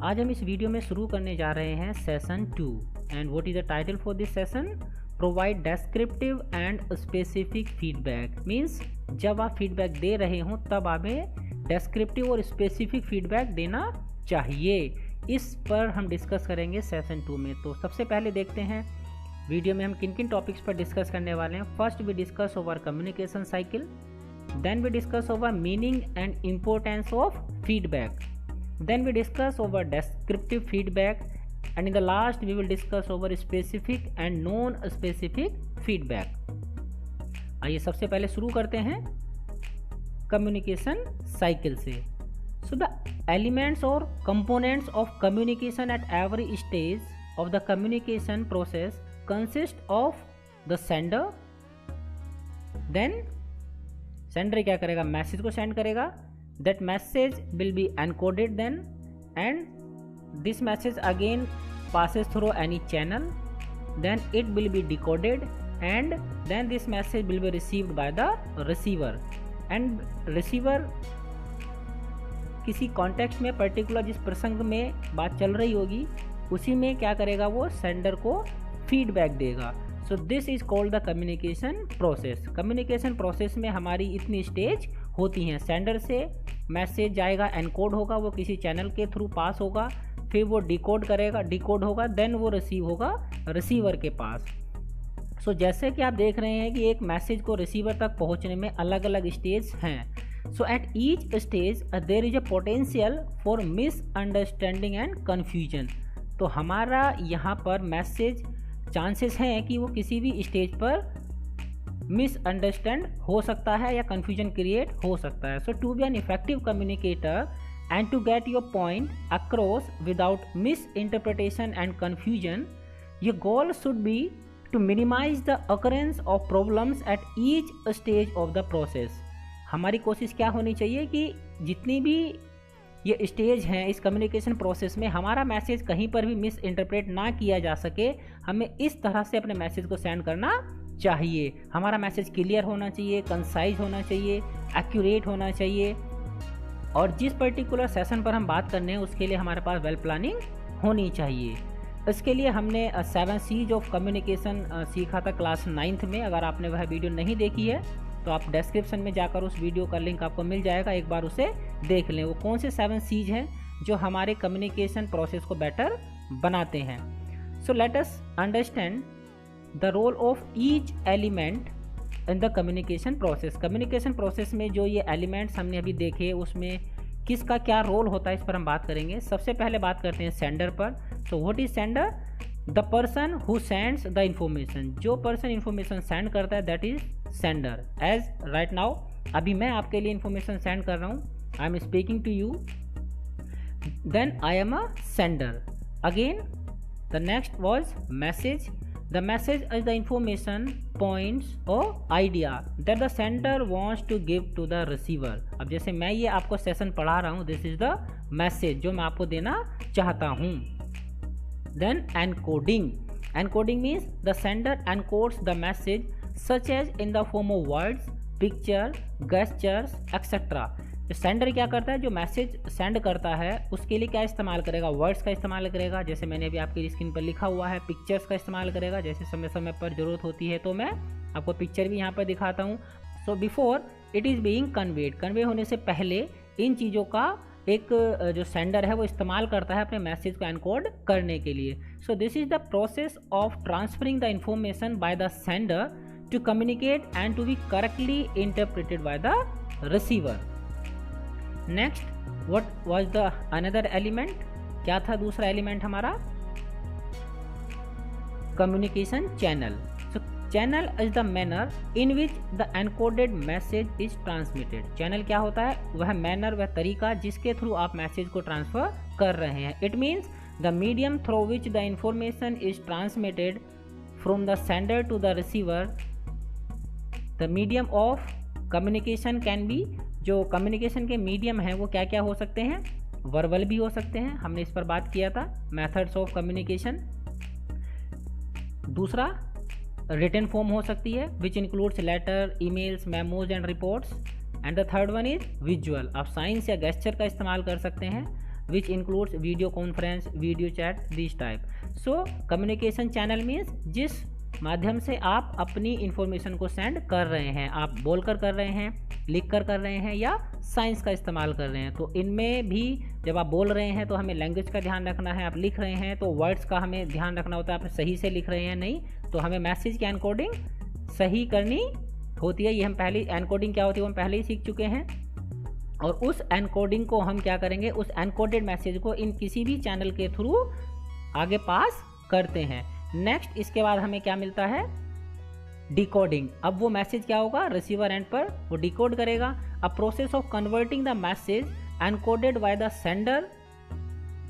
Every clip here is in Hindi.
आज हम इस वीडियो में शुरू करने जा रहे हैं session 2 and what is the title for this session? Provide descriptive and specific feedback. Means जब आप फीडबैक दे रहे हों तब हमें डेस्क्रिप्टिव और स्पेसिफिक फीडबैक देना चाहिए। इस पर हम डिस्कस करेंगे सेशन 2 में। तो सबसे पहले देखते हैं वीडियो में हम किन किन टॉपिक्स पर डिस्कस करने वाले हैं। First we discuss over communication cycle, then we discuss over meaning and importance of feedback, then we discuss over descriptive feedback, and in the last we will discuss over specific and non specific feedback। आइए सबसे पहले शुरू करते हैं कम्युनिकेशन साइकिल से। सो द एलिमेंट्स और components of communication at every stage of the communication process consist of the sender. Then sender क्या करेगा? मैसेज को सेंड करेगा। That message will be encoded then, and this message again passes through any channel, then it will be decoded, and then this message will be received by the receiver, and receiver किसी कॉन्टेक्स्ट में पर्टिकुलर जिस प्रसंग में बात चल रही होगी उसी में क्या करेगा? वो सेंडर को फीडबैक देगा। सो this is called the communication process. Communication process में हमारी इतनी स्टेज होती हैं। सेंडर से मैसेज जाएगा, एनकोड होगा, वो किसी चैनल के थ्रू पास होगा, फिर वो डिकोड करेगा, डिकोड होगा, देन वो रिसीव होगा रिसीवर के पास। सो जैसे कि आप देख रहे हैं कि एक मैसेज को रिसीवर तक पहुंचने में अलग अलग स्टेज हैं। So at each stage there is a potential for misunderstanding and confusion. तो हमारा यहाँ पर मैसेज चांसेस हैं कि वो किसी भी स्टेज पर मिसअंडरस्टैंड हो सकता है या कन्फ्यूजन क्रिएट हो सकता है। So to be an effective communicator and to get your point across without misinterpretation and confusion, your goal should be to minimize the occurrence of problems at each stage of the process. हमारी कोशिश क्या होनी चाहिए कि जितनी भी ये स्टेज हैं इस कम्युनिकेशन प्रोसेस में हमारा मैसेज कहीं पर भी मिस इंटरप्रेट ना किया जा सके। हमें इस तरह से अपने मैसेज को सेंड करना चाहिए। हमारा मैसेज क्लियर होना चाहिए, कंसाइज होना चाहिए, एक्यूरेट होना चाहिए, और जिस पर्टिकुलर सेशन पर हम बात करने हैं उसके लिए हमारे पास वेल प्लानिंग होनी चाहिए। इसके लिए हमने 7 C's ऑफ कम्युनिकेशन सीखा था क्लास 9th में। अगर आपने वह वीडियो नहीं देखी है तो आप डिस्क्रिप्शन में जाकर उस वीडियो का लिंक आपको मिल जाएगा, एक बार उसे देख लें। वो कौन से 7 C's हैं जो हमारे कम्युनिकेशन प्रोसेस को बेटर बनाते हैं। So let us understand the role of each element in the communication process. Communication process में जो ये एलिमेंट्स हमने अभी देखे उसमें किसका क्या रोल होता है इस पर हम बात करेंगे। सबसे पहले बात करते हैं सेंडर पर। So what is sender? The person who sends the information. जो पर्सन इंफॉर्मेशन सेंड करता है that is sender. As right now अभी मैं आपके लिए इंफॉर्मेशन सेंड कर रहा हूँ, I am speaking to you, then I am a sender. Again the next was message. The message is the information, points or idea that the sender wants to give to the receiver। अब जैसे मैं ये आपको सेशन पढ़ा रहा हूँ, this is the message जो मैं आपको देना चाहता हूँ। Then encoding। Encoding means the sender encodes the message such as in the form of words, picture, gestures, etc। Sender क्या करता है? जो मैसेज सेंड करता है उसके लिए क्या इस्तेमाल करेगा? वर्ड्स का इस्तेमाल करेगा, जैसे मैंने अभी आपकी स्क्रीन पर लिखा हुआ है। पिक्चर्स का इस्तेमाल करेगा, जैसे समय समय पर ज़रूरत होती है तो मैं आपको पिक्चर भी यहाँ पर दिखाता हूँ। So before it is being conveyed, convey होने से पहले इन चीज़ों का एक जो सेंडर है वो इस्तेमाल करता है अपने मैसेज को एनकोड करने के लिए। So this is the process of transferring the information by the sender to communicate and to be correctly interpreted by the receiver. Next what was the another element? क्या था दूसरा एलिमेंट हमारा? Communication channel. So channel is the manner in which the encoded message is transmitted. Channel क्या होता है? वह मैनर, वह तरीका जिसके थ्रू आप मैसेज को ट्रांसफर कर रहे हैं। It means the medium through which the information is transmitted from the sender to the receiver. The medium of communication can be, जो कम्युनिकेशन के मीडियम हैं वो क्या क्या हो सकते हैं? वर्बल भी हो सकते हैं, हमने इस पर बात किया था, मेथड्स ऑफ कम्युनिकेशन। दूसरा रिटन फॉर्म हो सकती है which includes letter, emails, memos and reports. And the third one is visual. आप साइंस या गेस्चर का इस्तेमाल कर सकते हैं which includes video conference, video chat, this type. So communication channel means जिस माध्यम से आप अपनी इंफॉर्मेशन को सेंड कर रहे हैं, आप बोलकर कर रहे हैं, लिख कर रहे हैं या साइंस का इस्तेमाल कर रहे हैं। तो इनमें भी जब आप बोल रहे हैं तो हमें लैंग्वेज का ध्यान रखना है, आप लिख रहे हैं तो वर्ड्स का हमें ध्यान रखना होता है, आप सही से लिख रहे हैं नहीं, तो हमें मैसेज की एनकोडिंग सही करनी होती है। ये हम पहले एनकोडिंग क्या होती है वो हम पहले ही सीख चुके हैं। और उस एनकोडिंग को हम क्या करेंगे, उस एनकोडेड मैसेज को इन किसी भी चैनल के थ्रू आगे पास करते हैं। नेक्स्ट इसके बाद हमें क्या मिलता है, डिकोडिंग। अब वो मैसेज क्या होगा, रिसीवर एंड पर वो डिकोड करेगा। A process of converting the message encoded bye the sender,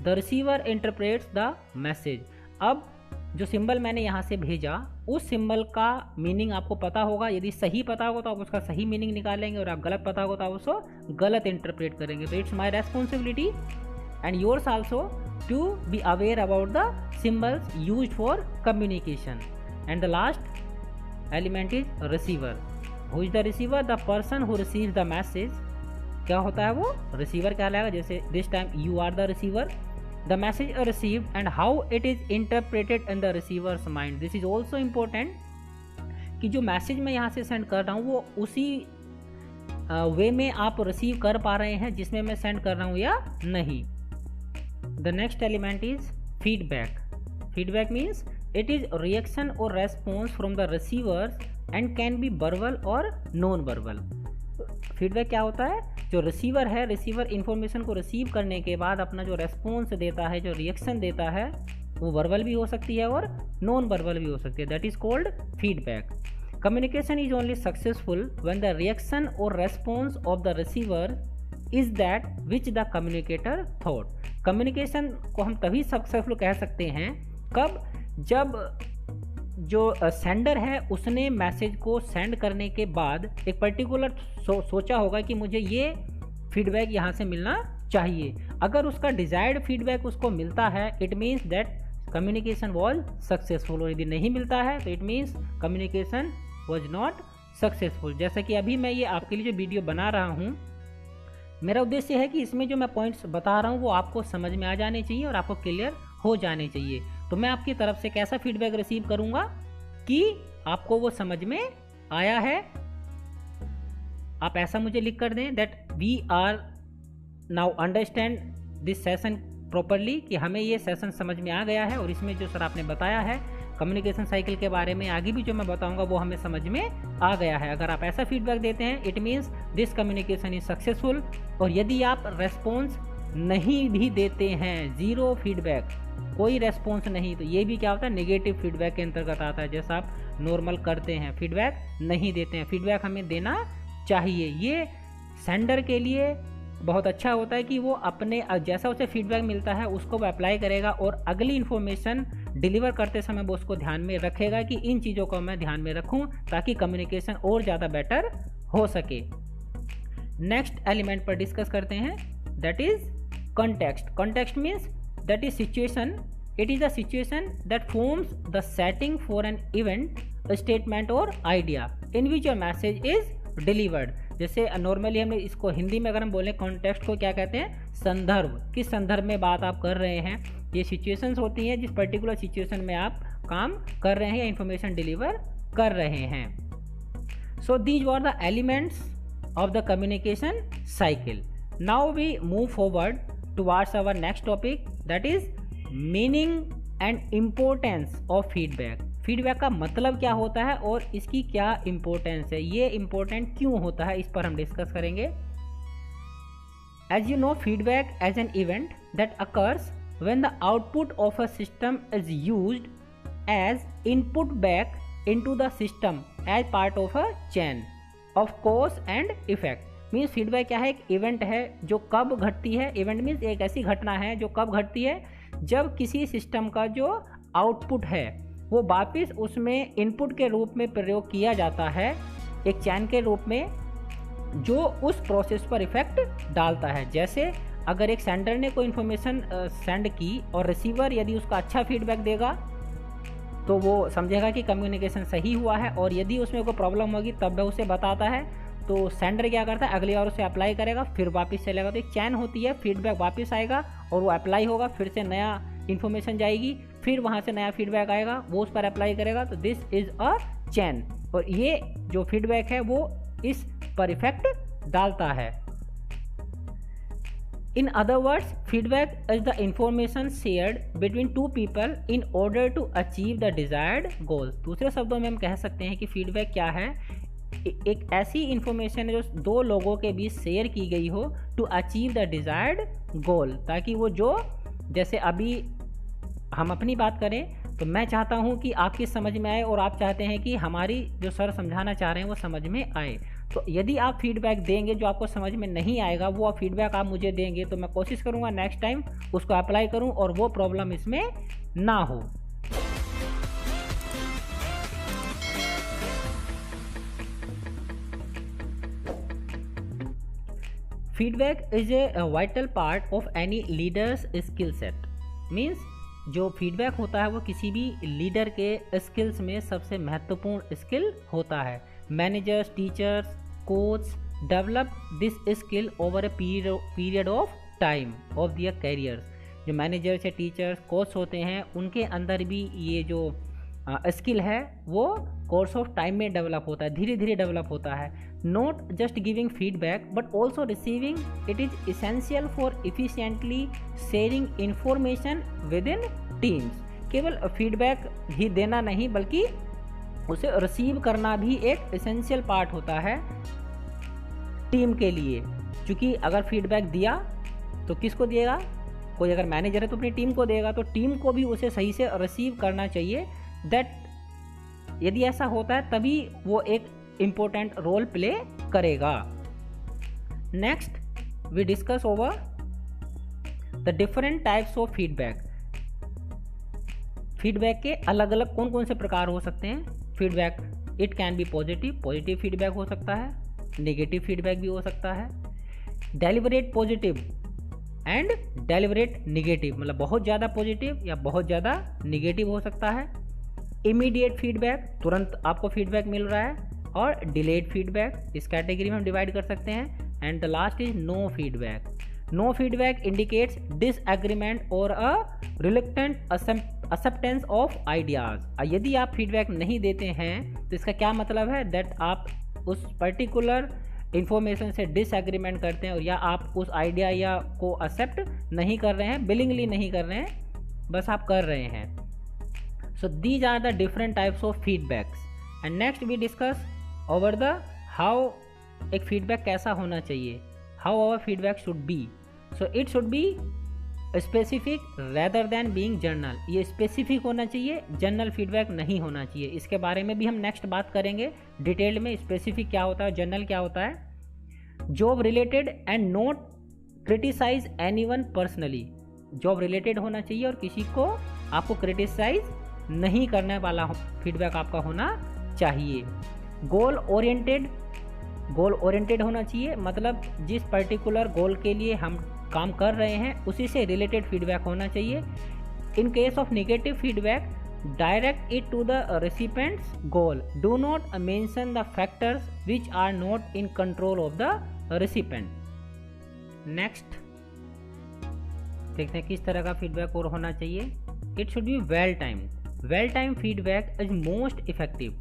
the receiver interprets the message. अब जो सिंबल मैंने यहाँ से भेजा उस सिंबल का मीनिंग आपको पता होगा, यदि सही पता होगा तो आप उसका सही मीनिंग निकालेंगे और आप गलत पता होगा तो आप उसको गलत इंटरप्रेट करेंगे। तो it's my responsibility and yours also to be aware about the symbols used for communication. And the last element is receiver. Who is the receiver? The person who receives the message. क्या होता है वो, receiver कहलाएगा। जैसे this time you are the receiver. The message is received and how it is interpreted in the receiver's mind. This is also important कि जो मैसेज मैं यहाँ से सेंड कर रहा हूँ वो उसी वे में आप रिसीव कर पा रहे हैं जिसमें मैं सेंड कर रहा हूँ या नहीं। The next element is feedback. Feedback means it is reaction or response from the receivers and can be verbal or non-verbal. Feedback क्या होता है, जो रिसीवर है, रिसीवर इंफॉर्मेशन को रिसीव करने के बाद अपना जो रेस्पॉन्स देता है, जो रिएक्शन देता है, वो वर्बल भी हो सकती है और नॉन वर्बल भी हो सकती है। That is called feedback. Communication is only successful when the reaction और response of the receiver is that which the communicator thought. Communication को हम तभी सक्सेसफुल कह सकते हैं कब, जब जो सेंडर है उसने मैसेज को सेंड करने के बाद एक पर्टिकुलर सोचा होगा कि मुझे ये फीडबैक यहाँ से मिलना चाहिए। अगर उसका डिजायर्ड फीडबैक उसको मिलता है it means that communication was successful, और यदि नहीं मिलता है तो it means communication was not successful. जैसा कि अभी मैं ये आपके लिए जो वीडियो बना रहा हूँ, मेरा उद्देश्य है कि इसमें जो मैं पॉइंट्स बता रहा हूँ वो आपको समझ में आ जाने चाहिए और आपको क्लियर हो जाने चाहिए। तो मैं आपकी तरफ से कैसा फीडबैक रिसीव करूँगा कि आपको वो समझ में आया है। आप ऐसा मुझे लिख कर दें that we are now understand this session properly, कि हमें ये सेशन समझ में आ गया है और इसमें जो सर आपने बताया है कम्युनिकेशन साइकिल के बारे में, आगे भी जो मैं बताऊंगा वो हमें समझ में आ गया है। अगर आप ऐसा फीडबैक देते हैं it means this communication is successful. और यदि आप रेस्पॉन्स नहीं भी देते हैं, जीरो फीडबैक, कोई रेस्पॉन्स नहीं, तो ये भी क्या होता है, नेगेटिव फीडबैक के अंतर्गत आता है। जैसा आप नॉर्मल करते हैं, फीडबैक नहीं देते हैं, फीडबैक हमें देना चाहिए। ये सेंडर के लिए बहुत अच्छा होता है कि वो अपने जैसा उसे फीडबैक मिलता है उसको वो अप्लाई करेगा और अगली इन्फॉर्मेशन डिलीवर करते समय वो उसको ध्यान में रखेगा कि इन चीज़ों को मैं ध्यान में रखूं ताकि कम्युनिकेशन और ज़्यादा बेटर हो सके। नेक्स्ट एलिमेंट पर डिस्कस करते हैं, that is context. Context means that is situation, it is a situation that forms the setting for an event, statement और idea in which your message is delivered. जैसे नॉर्मली हमने इसको हिंदी में अगर हम बोलें कॉन्टेक्स्ट को क्या कहते हैं, संदर्भ, किस संदर्भ में बात आप कर रहे हैं। ये सिचुएशंस होती हैं जिस पर्टिकुलर सिचुएशन में आप काम कर रहे हैं या इंफॉर्मेशन डिलीवर कर रहे हैं। So these were the elements of the communication cycle. Now we move forward towards our next topic, that is meaning and importance of feedback. Feedback का मतलब क्या होता है और इसकी क्या इंपॉर्टेंस है, ये इंपॉर्टेंट क्यों होता है, इस पर हम डिस्कस करेंगे। As you know, feedback as an event that occurs when the output of a system is used as input back into the system as part of a chain of cause and effect। Means feedback क्या है, एक इवेंट है जो कब घटती है। इवेंट मीन्स एक ऐसी घटना है जो कब घटती है, जब किसी सिस्टम का जो आउटपुट है वो वापस उसमें इनपुट के रूप में प्रयोग किया जाता है, एक चैन के रूप में, जो उस प्रोसेस पर इफेक्ट डालता है। जैसे अगर एक सेंडर ने कोई इन्फॉर्मेशन सेंड की और रिसीवर यदि उसका अच्छा फीडबैक देगा तो वो समझेगा कि कम्युनिकेशन सही हुआ है, और यदि उसमें कोई प्रॉब्लम होगी तब वह उसे बताता है। तो सेंडर क्या करता है, अगली बार उसे अप्लाई करेगा, फिर वापस चलेगा। तो एक चैन होती है, फीडबैक वापस आएगा और वो अप्लाई होगा, फिर से नया इन्फॉर्मेशन जाएगी, फिर वहाँ से नया फीडबैक आएगा, वो उस पर अप्लाई करेगा। तो दिस इज़ अ चैन, और ये जो फीडबैक है वो इस पर इफेक्ट डालता है। In other words, feedback is the information shared between two people in order to achieve the desired goals। दूसरे शब्दों में हम कह सकते हैं कि फीडबैक क्या है, एक ऐसी इंफॉर्मेशन है जो दो लोगों के बीच शेयर की गई हो टू अचीव द डिजायर्ड गोल, ताकि वो जो, जैसे अभी हम अपनी बात करें तो मैं चाहता हूं कि आपकी समझ में आए और आप चाहते हैं कि हमारी जो सर समझाना चाह रहे हैं वो समझ में आए। तो यदि आप फीडबैक देंगे जो आपको समझ में नहीं आएगा, वो फीडबैक आप मुझे देंगे, तो मैं कोशिश करूंगा नेक्स्ट टाइम उसको अप्लाई करूं और वो प्रॉब्लम इसमें ना हो। Feedback is a vital part of any leaders skill set. Means जो फीडबैक होता है वो किसी भी लीडर के स्किल्स में सबसे महत्वपूर्ण स्किल होता है। Managers, teachers, coach develop this skill over a period of time of their careers. जो मैनेजर्स या टीचर्स, कोच होते हैं, उनके अंदर भी ये जो स्किल है वो कोर्स ऑफ टाइम में डेवलप होता है, धीरे धीरे डेवलप होता है। Not just giving feedback but also receiving it is essential for efficiently sharing information with in teams. केवल फीडबैक ही देना नहीं बल्कि उसे रिसीव करना भी एक इसेंशियल पार्ट होता है टीम के लिए। क्योंकि अगर फीडबैक दिया तो किसको दिएगा, कोई अगर मैनेजर है तो अपनी टीम को देगा, तो टीम को भी उसे सही से रिसीव करना चाहिए। दैट यदि ऐसा होता है तभी वो एक इम्पोर्टेंट रोल प्ले करेगा। Next we discuss over the different types of feedback. Feedback के अलग अलग कौन कौन से प्रकार हो सकते हैं। Feedback it can B positive feedback हो सकता है, नेगेटिव फीडबैक भी हो सकता है, deliberate positive and deliberate negative, मतलब बहुत ज़्यादा पॉजिटिव या बहुत ज़्यादा नेगेटिव हो सकता है। इमीडिएट फीडबैक, तुरंत आपको फीडबैक मिल रहा है, और डिलेड फीडबैक, इस कैटेगरी में हम डिवाइड कर सकते हैं। And the last is no feedback. No feedback indicates disagreement और a reluctant acceptance of ideas. यदि आप फीडबैक नहीं देते हैं तो इसका क्या मतलब है, दैट आप उस पर्टिकुलर इंफॉर्मेशन से डिसएग्रीमेंट करते हैं, और या आप उस आइडिया या को एक्सेप्ट नहीं कर रहे हैं, विलिंगली नहीं कर रहे हैं, बस आप कर रहे हैं। So these are the different types of feedbacks. And next we discuss over the how एक फीडबैक कैसा होना चाहिए, how our feedback should be. So it should be specific rather than being general. ये स्पेसिफिक होना चाहिए, जनरल फीडबैक नहीं होना चाहिए। इसके बारे में भी हम नेक्स्ट बात करेंगे डिटेल में, स्पेसिफिक क्या होता है, जनरल क्या होता है। Job related and not criticize anyone personally. Job related होना चाहिए और किसी को आपको क्रिटिसाइज नहीं करने वाला फीडबैक आपका होना चाहिए। गोल ओरिएंटेड होना चाहिए, मतलब जिस पर्टिकुलर गोल के लिए हम काम कर रहे हैं उसी से रिलेटेड फीडबैक होना चाहिए। In case of negative feedback, direct it to the recipient's goal, do not mention the factors which are not in control of the recipient. Next देखते हैं किस तरह का फीडबैक और होना चाहिए। It should be well timed. Well time feedback is most effective.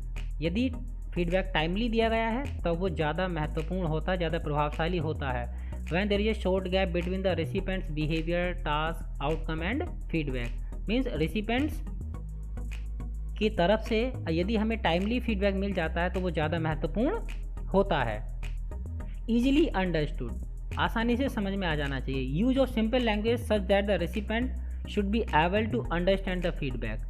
यदि फीडबैक टाइमली दिया गया है तो वो ज़्यादा महत्वपूर्ण होता है, ज़्यादा प्रभावशाली होता है। when there is a short gap between the recipient's behavior, task, outcome and feedback, means recipients की तरफ से यदि हमें टाइमली फीडबैक मिल जाता है तो वो ज़्यादा महत्वपूर्ण होता है। easily understood, आसानी से समझ में आ जाना चाहिए। Use of simple language such that the recipient should be able to understand the feedback.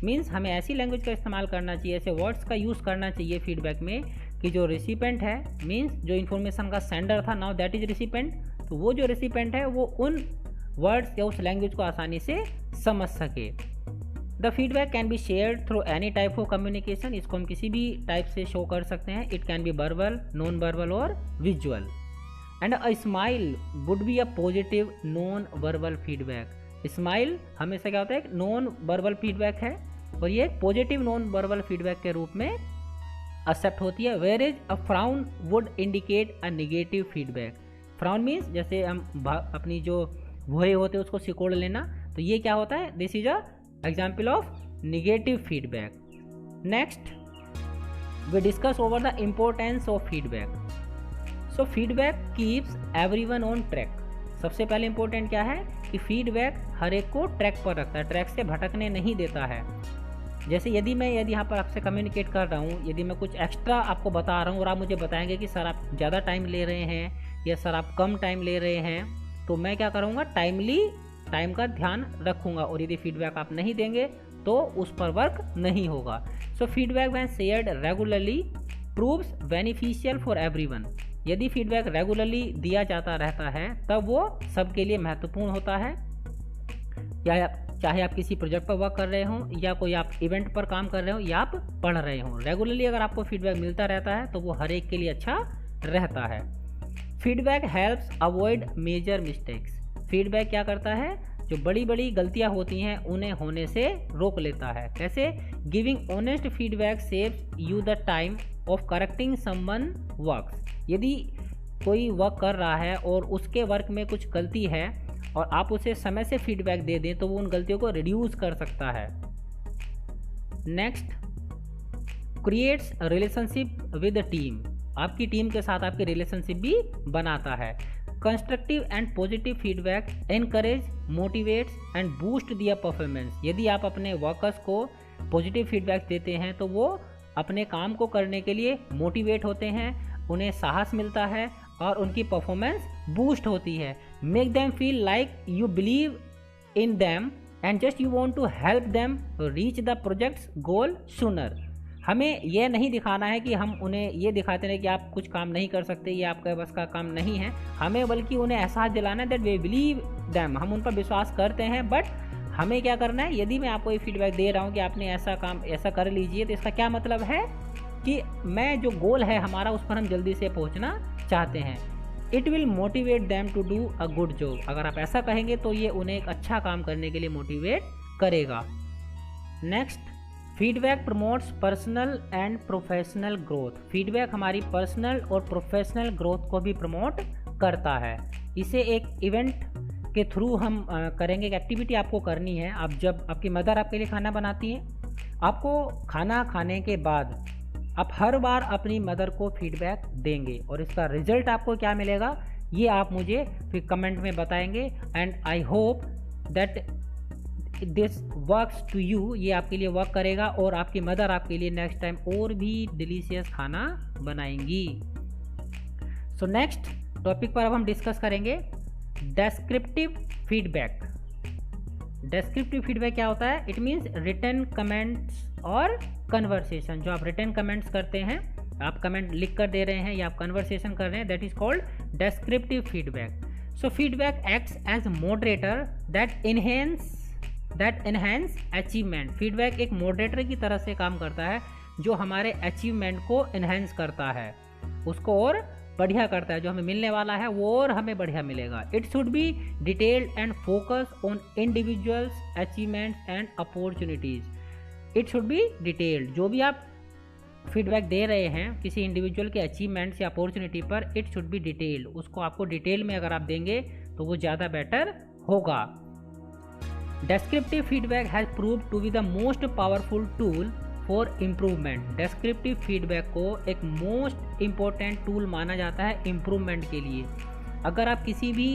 Means हमें ऐसी लैंग्वेज का इस्तेमाल करना चाहिए, ऐसे वर्ड्स का यूज़ करना चाहिए फीडबैक में कि जो रेसिपिएंट है, मीन्स जो इन्फॉर्मेशन का सेंडर था, नाउ दैट इज रेसिपिएंट, तो वो जो रेसिपिएंट है वो उन वर्ड्स या उस लैंग्वेज को आसानी से समझ सके। The feedback can be shared through any type of communication. इसको हम किसी भी टाइप से शो कर सकते हैं। It can be verbal, non verbal और visual. And a smile would be a positive non verbal feedback. Smile हमेशा क्या होता है, एक नॉन वर्बल फीडबैक है और ये एक पॉजिटिव नॉन वर्बल फीडबैक के रूप में एक्सेप्ट होती है, where is a frown would indicate a negative feedback. Frown means जैसे हम अपनी जो भुए होते हैं उसको सिकोड़ लेना, तो ये क्या होता है, this is a example of negative feedback. Next we discuss over the importance of feedback. So feedback keeps everyone on track. सबसे पहले इंपॉर्टेंट क्या है कि फीडबैक हर एक को ट्रैक पर रखता है, ट्रैक से भटकने नहीं देता है। जैसे यदि यहाँ पर आपसे कम्युनिकेट कर रहा हूँ, यदि मैं कुछ एक्स्ट्रा आपको बता रहा हूँ और आप मुझे बताएंगे कि सर आप ज़्यादा टाइम ले रहे हैं या सर आप कम टाइम ले रहे हैं, तो मैं क्या करूँगा, टाइम का ध्यान रखूँगा, और यदि फीडबैक आप नहीं देंगे तो उस पर वर्क नहीं होगा। So feedback when shared regularly proves beneficial for everyone. यदि फीडबैक रेगुलरली दिया जाता रहता है तब वो सबके लिए महत्वपूर्ण होता है, या चाहे आप किसी प्रोजेक्ट पर वर्क कर रहे हो या कोई आप इवेंट पर काम कर रहे हो या आप पढ़ रहे हो, रेगुलरली अगर आपको फीडबैक मिलता रहता है तो वो हर एक के लिए अच्छा रहता है। Feedback helps avoid major mistakes. Feedback क्या करता है, जो बड़ी बड़ी गलतियां होती हैं उन्हें होने से रोक लेता है। कैसे, giving honest feedback saves you the time of correcting someone works. यदि कोई वर्क कर रहा है और उसके वर्क में कुछ गलती है और आप उसे समय से फीडबैक दे दें तो वो उन गलतियों को रिड्यूस कर सकता है। Next, creates relationship with team. आपकी टीम के साथ आपकी रिलेशनशिप भी बनाता है। Constructive and positive feedback encourage, motivates and boost their performance. यदि आप अपने वर्कर्स को पॉजिटिव फीडबैक देते हैं तो वो अपने काम को करने के लिए मोटिवेट होते हैं, उन्हें साहस मिलता है और उनकी परफॉर्मेंस बूस्ट होती है। Make them feel like you believe in them and just you want to help them reach the project's goal sooner. हमें यह नहीं दिखाना है कि हम उन्हें ये दिखाते हैं कि आप कुछ काम नहीं कर सकते, ये आपके बस का काम नहीं है, हमें बल्कि उन्हें एहसास दिलाना है दैट वी बिलीव देम, हम उन पर विश्वास करते हैं। बट हमें क्या करना है, यदि मैं आपको ये फीडबैक दे रहा हूँ कि आपने ऐसा काम ऐसा कर लीजिए, तो इसका क्या मतलब है कि मैं जो गोल है हमारा उस पर हम जल्दी से पहुँचना चाहते हैं। It will motivate them to do a good job. अगर आप ऐसा कहेंगे तो ये उन्हें एक अच्छा काम करने के लिए मोटिवेट करेगा। Next, feedback promotes personal and professional growth. Feedback हमारी पर्सनल और प्रोफेशनल ग्रोथ को भी प्रमोट करता है। इसे एक इवेंट के थ्रू हम करेंगे। एक एक्टिविटी आपको करनी है। आप जब आपकी मदर आपके लिए खाना बनाती है, आपको खाना खाने के बाद आप हर बार अपनी मदर को फीडबैक देंगे और इसका रिजल्ट आपको क्या मिलेगा ये आप मुझे फिर कमेंट में बताएंगे। And I hope that this works to you, ये आपके लिए वर्क करेगा और आपकी मदर आपके लिए नेक्स्ट टाइम और भी डिलीशियस खाना बनाएंगी। सो नेक्स्ट टॉपिक पर अब हम डिस्कस करेंगे डेस्क्रिप्टिव फीडबैक। डेस्क्रिप्टिव फीडबैक क्या होता है? इट मीन्स रिटन कमेंट्स और कन्वर्सेशन। जो आप रिटन कमेंट्स करते हैं, आप कमेंट लिख कर दे रहे हैं या आप कन्वर्सेशन कर रहे हैं, that is called descriptive feedback. So feedback acts as moderator that enhance achievement. Feedback एक मॉडरेटर की तरह से काम करता है जो हमारे अचीवमेंट को एनहेंस करता है, उसको और बढ़िया करता है। जो हमें मिलने वाला है वो और हमें बढ़िया मिलेगा। It should B detailed and focus on individuals achievements and opportunities. It should B detailed. जो भी आप फीडबैक दे रहे हैं किसी इंडिविजुअल के अचीवमेंट्स या अपॉर्चुनिटी पर, इट शुड बी डिटेल्ड। उसको आपको डिटेल में अगर आप देंगे तो वो ज़्यादा बेटर होगा। Descriptive feedback has proved to be the most powerful tool for improvement. Descriptive feedback को एक मोस्ट इम्पोर्टेंट टूल माना जाता है इम्प्रूवमेंट के लिए। अगर आप किसी भी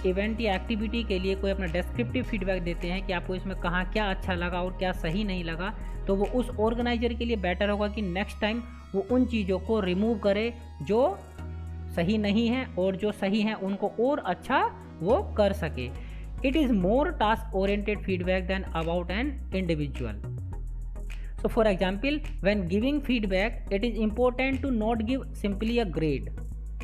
इवेंट या एक्टिविटी के लिए कोई अपना डेस्क्रिप्टिव फीडबैक देते हैं कि आपको इसमें कहाँ क्या अच्छा लगा और क्या सही नहीं लगा, तो वो उस ऑर्गेनाइजर के लिए बेटर होगा कि नेक्स्ट टाइम वो उन चीज़ों को रिमूव करे जो सही नहीं है और जो सही हैं उनको और अच्छा वो कर सके। It is more task oriented feedback than about an individual. So for example, when giving feedback, it is important to not give simply a grade.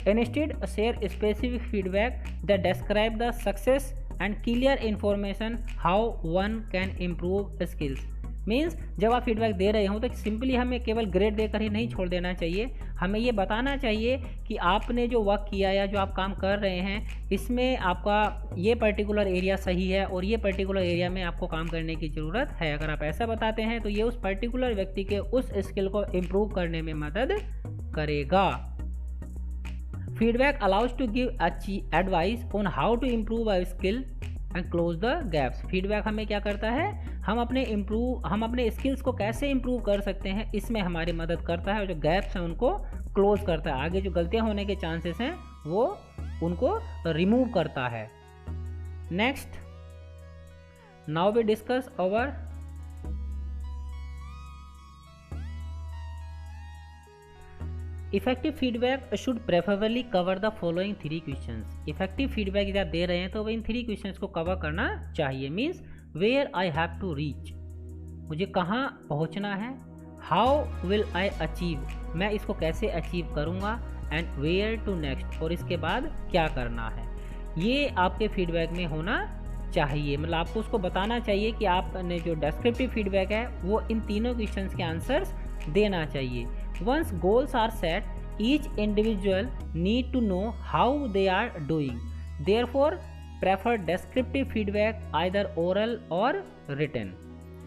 Instead, share specific feedback that describe the success and clear information how one can improve skills. Means जब आप फीडबैक दे रहे हो तो सिंपली हमें केवल ग्रेड देकर ही नहीं छोड़ देना चाहिए, हमें ये बताना चाहिए कि आपने जो वर्क किया या जो आप काम कर रहे हैं इसमें आपका ये पर्टिकुलर एरिया सही है और ये पर्टिकुलर एरिया में आपको काम करने की ज़रूरत है। अगर आप ऐसा बताते हैं तो ये उस पर्टिकुलर व्यक्ति के उस स्किल को इम्प्रूव करने में मदद करेगा। Feedback allows to give advice on how to improve our skill and close the gaps. Feedback हमें क्या करता है, हम अपने स्किल्स को कैसे इम्प्रूव कर सकते हैं इसमें हमारी मदद करता है, और जो गैप्स हैं उनको क्लोज करता है, आगे जो गलतियां होने के चांसेस हैं वो उनको रिमूव करता है। Next, now we discuss our effective feedback should preferably cover the following 3 questions. Effective feedback यदि आप दे रहे हैं तो इन 3 क्वेश्चंस को कवर करना चाहिए। Means where I have to reach, मुझे कहाँ पहुँचना है, हाउ विल आई अचीव, मैं इसको कैसे अचीव करूँगा, एंड वेयर टू नेक्स्ट, और इसके बाद क्या करना है। ये आपके फीडबैक में होना चाहिए, मतलब आपको उसको बताना चाहिए कि आपने जो डिस्क्रिप्टिव फीडबैक है वो इन तीनों क्वेश्चंस के आंसर्स देना चाहिए। Once goals are set, each individual need to know how they are doing. Therefore, prefer descriptive feedback either oral or written.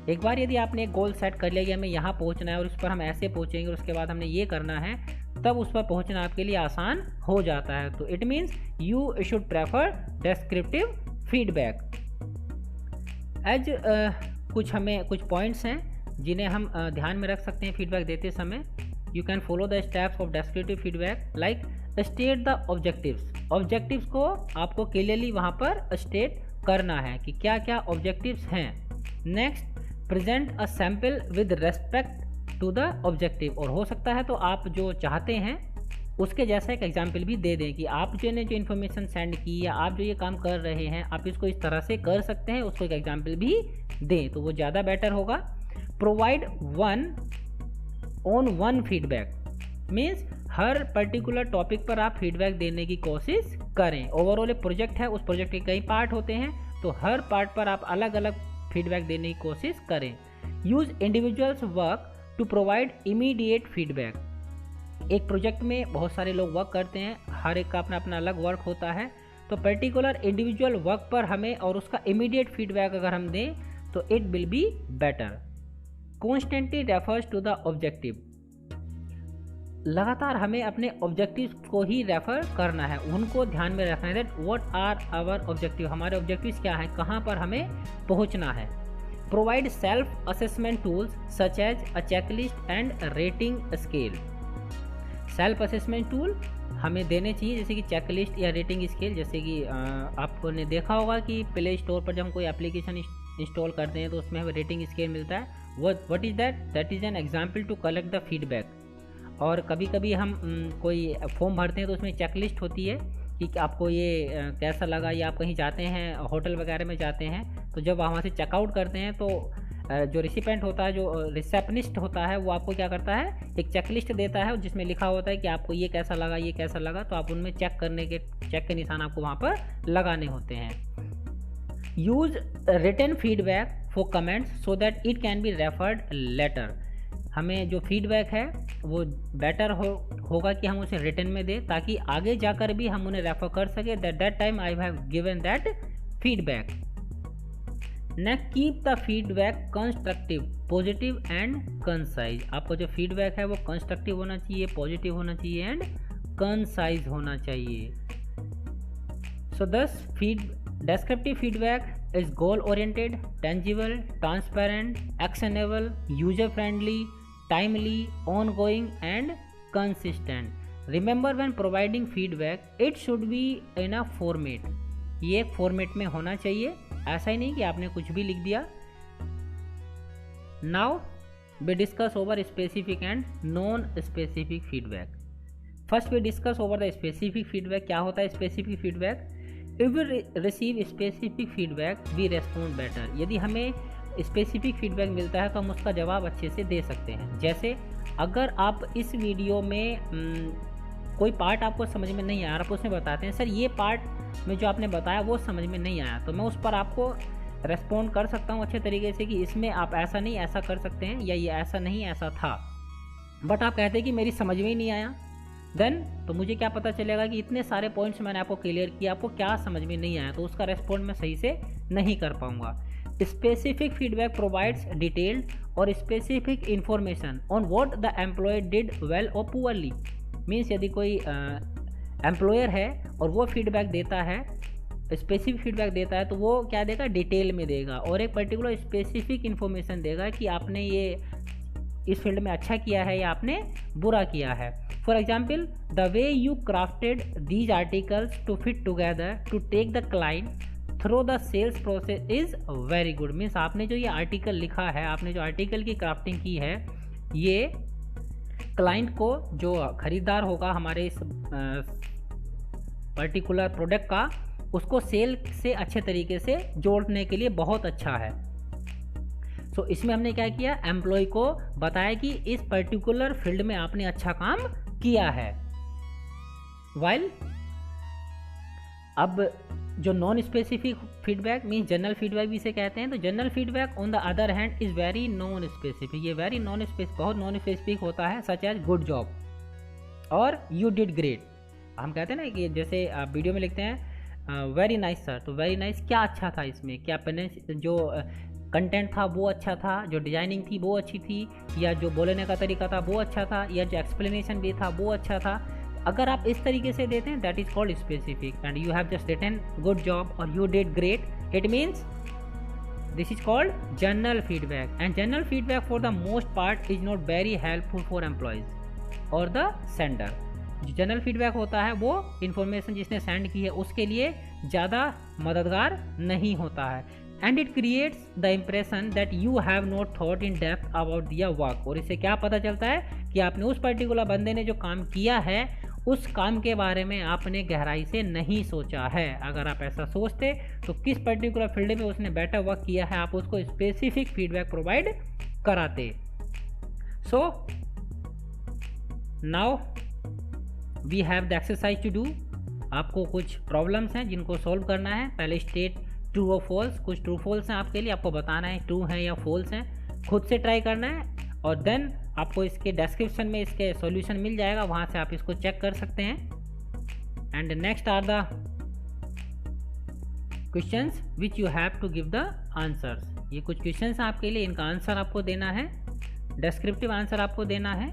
एक बार यदि आपने एक गोल सेट कर लिया कि हमें यहाँ पहुँचना है और उस पर हम ऐसे पहुँचेंगे और उसके बाद हमने ये करना है, तब उस पर पहुँचना आपके लिए आसान हो जाता है। तो it means you should prefer descriptive feedback. एज कुछ पॉइंट्स हैं जिन्हें हम ध्यान में रख सकते हैं फीडबैक देते समय। You can follow the steps of descriptive feedback, like state the objectives. Objectives को आपको क्लियरली वहाँ पर स्टेट करना है कि क्या क्या ऑब्जेक्टिव्स हैं। Next, present a sample with respect to the objective, और हो सकता है तो आप जो चाहते हैं उसके जैसा एक एग्जाम्पल भी दे दें कि आप जो ने जो इन्फॉर्मेशन सेंड की या आप जो ये काम कर रहे हैं आप इसको इस तरह से कर सकते हैं, उसको एक एग्जाम्पल भी दें तो वो ज़्यादा बेटर होगा। प्रोवाइड वन फीडबैक, मीन्स हर पर्टिकुलर टॉपिक पर आप फीडबैक देने की कोशिश करें। ओवरऑल एक प्रोजेक्ट है, उस प्रोजेक्ट के कई पार्ट होते हैं, तो हर पार्ट पर आप अलग अलग फीडबैक देने की कोशिश करें। Use individual's work to provide immediate feedback. एक प्रोजेक्ट में बहुत सारे लोग वर्क करते हैं, हर एक का अपना अपना अलग वर्क होता है, तो पर्टिकुलर इंडिविजुअल वर्क पर हमें और उसका इमीडिएट फीडबैक अगर हम दें तो it will be better. Constantly refers to the objective, लगातार हमें अपने ऑब्जेक्टिव को ही रेफर करना है, उनको ध्यान में रखना है। That what are our objective, हमारे ऑब्जेक्टिव्स क्या है, कहाँ पर हमें पहुँचना है। Provide self assessment tools such as a checklist and rating scale. Self assessment tool हमें देने चाहिए जैसे कि चेकलिस्ट या रेटिंग स्केल। जैसे कि आपने देखा होगा कि प्ले स्टोर पर जब हम कोई एप्लीकेशन इंस्टॉल करते हैं तो उसमें हमें रेटिंग स्केल मिलता है। What is that? That is an example to collect the feedback. और कभी कभी हम कोई फॉर्म भरते हैं तो उसमें चेकलिस्ट होती है कि आपको ये कैसा लगा, या आप कहीं जाते हैं होटल वगैरह में जाते हैं तो जब वहाँ से चेकआउट करते हैं तो जो रिसिपेंट होता है, जो रिसेप्शनिस्ट होता है, वो आपको क्या करता है, एक चेकलिस्ट देता है जिसमें लिखा होता है कि आपको ये कैसा लगा, ये कैसा लगा, तो आप उनमें चेक के निशान आपको वहाँ पर लगाने होते हैं। Use written feedback for comments so that it can be referred later. हमें जो फीडबैक है वो बेटर होगा कि हम उसे रिटन में दें ताकि आगे जाकर भी हम उन्हें रेफर कर सके that time I have given that feedback. Next, keep the feedback constructive, positive and concise. आपको जो फीडबैक है वो कंस्ट्रक्टिव होना चाहिए, पॉजिटिव होना चाहिए एंड कंसाइज होना चाहिए। सो दस descriptive feedback is goal oriented, tangible, transparent, actionable, user friendly, timely, ongoing and consistent. Remember when providing feedback it should be in a format. ये एक फॉर्मेट में होना चाहिए, ऐसा ही नहीं कि आपने कुछ भी लिख दिया। Now we discuss over specific and non-specific feedback. First we discuss over the specific feedback. क्या होता है specific feedback? If we receive specific feedback, we respond better. यदि हमें स्पेसिफिक फीडबैक मिलता है तो हम उसका जवाब अच्छे से दे सकते हैं। जैसे अगर आप इस वीडियो में कोई पार्ट आपको समझ में नहीं आया, आप उसमें बताते हैं सर ये पार्ट में जो आपने बताया वो समझ में नहीं आया, तो मैं उस पर आपको रेस्पॉन्ड कर सकता हूँ अच्छे तरीके से कि इसमें आप ऐसा नहीं ऐसा कर सकते हैं, या ये ऐसा नहीं ऐसा था, बट आप कहते हैं कि मेरी समझ में ही नहीं आया, देन तो मुझे क्या पता चलेगा कि इतने सारे पॉइंट्स मैंने आपको क्लियर किया, आपको क्या समझ में नहीं आया, तो उसका रेस्पॉन्ड मैं सही से नहीं कर पाऊंगा। स्पेसिफिक फीडबैक प्रोवाइड्स डिटेल्ड और specific information on what the employee did well और पुअरली। मीन्स यदि कोई एम्प्लॉयर है और वो फीडबैक देता है, स्पेसिफिक फीडबैक देता है, तो वो क्या देगा, डिटेल में देगा और एक पर्टिकुलर स्पेसिफिक इन्फॉर्मेशन देगा कि आपने ये इस फील्ड में अच्छा किया है या आपने बुरा किया है। For example, the way you crafted these articles to fit together to take the client through the sales process is very good. Means आपने जो ये आर्टिकल लिखा है, आपने जो आर्टिकल की क्राफ्टिंग की है, ये क्लाइंट को, जो खरीदार होगा हमारे इस पर्टिकुलर प्रोडक्ट का, उसको सेल से अच्छे तरीके से जोड़ने के लिए बहुत अच्छा है। सो इसमें हमने क्या किया, एम्प्लॉय को बताया कि इस पर्टिकुलर फील्ड में आपने अच्छा काम किया है। वाइल अब जो non specific feedback means general feedback भी इसे कहते हैं, तो general feedback on the other hand is very non specific. ये वेरी नॉन स्पेसिफिक, बहुत नॉन स्पेसिफिक होता है, सच एज गुड जॉब और यू डिड ग्रेट। हम कहते हैं ना कि जैसे आप वीडियो में लिखते हैं वेरी नाइस सर, तो वेरी नाइस क्या अच्छा था इसमें, क्या जो कंटेंट था वो अच्छा था, जो डिजाइनिंग थी वो अच्छी थी, या जो बोलने का तरीका था वो अच्छा था, या जो एक्सप्लेनेशन भी था वो अच्छा था। अगर आप इस तरीके से देते हैं, that is called specific. And you have just written good job और you did great, it means this is called general feedback. And general feedback for the most part is not very helpful for employees और द सेंडर। जो जनरल फीडबैक होता है वो इन्फॉर्मेशन जिसने सेंड की है उसके लिए ज़्यादा मददगार नहीं होता है। And it creates the impression that you have not thought in depth about their work. और इससे क्या पता चलता है कि आपने उस पर्टिकुलर बंदे ने जो काम किया है उस काम के बारे में आपने गहराई से नहीं सोचा है। अगर आप ऐसा सोचते तो किस पर्टिकुलर फील्ड में उसने बेटर वर्क किया है, आप उसको स्पेसिफिक फीडबैक प्रोवाइड कराते। So now we have the exercise to do. आपको कुछ प्रॉब्लम्स हैं जिनको सॉल्व करना है। पहले स्टेट ट्रू और फॉल्स, कुछ ट्रू फॉल्स हैं आपके लिए, आपको बताना है ट्रू है या फॉल्स हैं, खुद से ट्राई करना है और देन आपको इसके डिस्क्रिप्शन में इसके सॉल्यूशन मिल जाएगा, वहाँ से आप इसको चेक कर सकते हैं। And next are the questions which you have to give the answers. ये कुछ क्वेश्चंस हैं आपके लिए, इनका आंसर आपको देना है, डिस्क्रिप्टिव आंसर आपको देना है।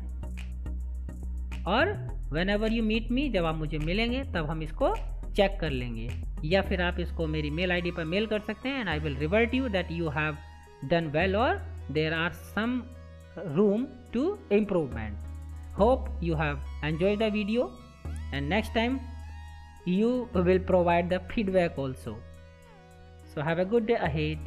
और whenever you meet me, जब आप मुझे मिलेंगे तब हम इसको चेक कर लेंगे, या फिर आप इसको मेरी मेल आईडी पर मेल कर सकते हैं and I will revert you that you have done well और there are some room to improvement. Hope you have enjoyed the video and next time you will provide the feedback also. So have a good day ahead.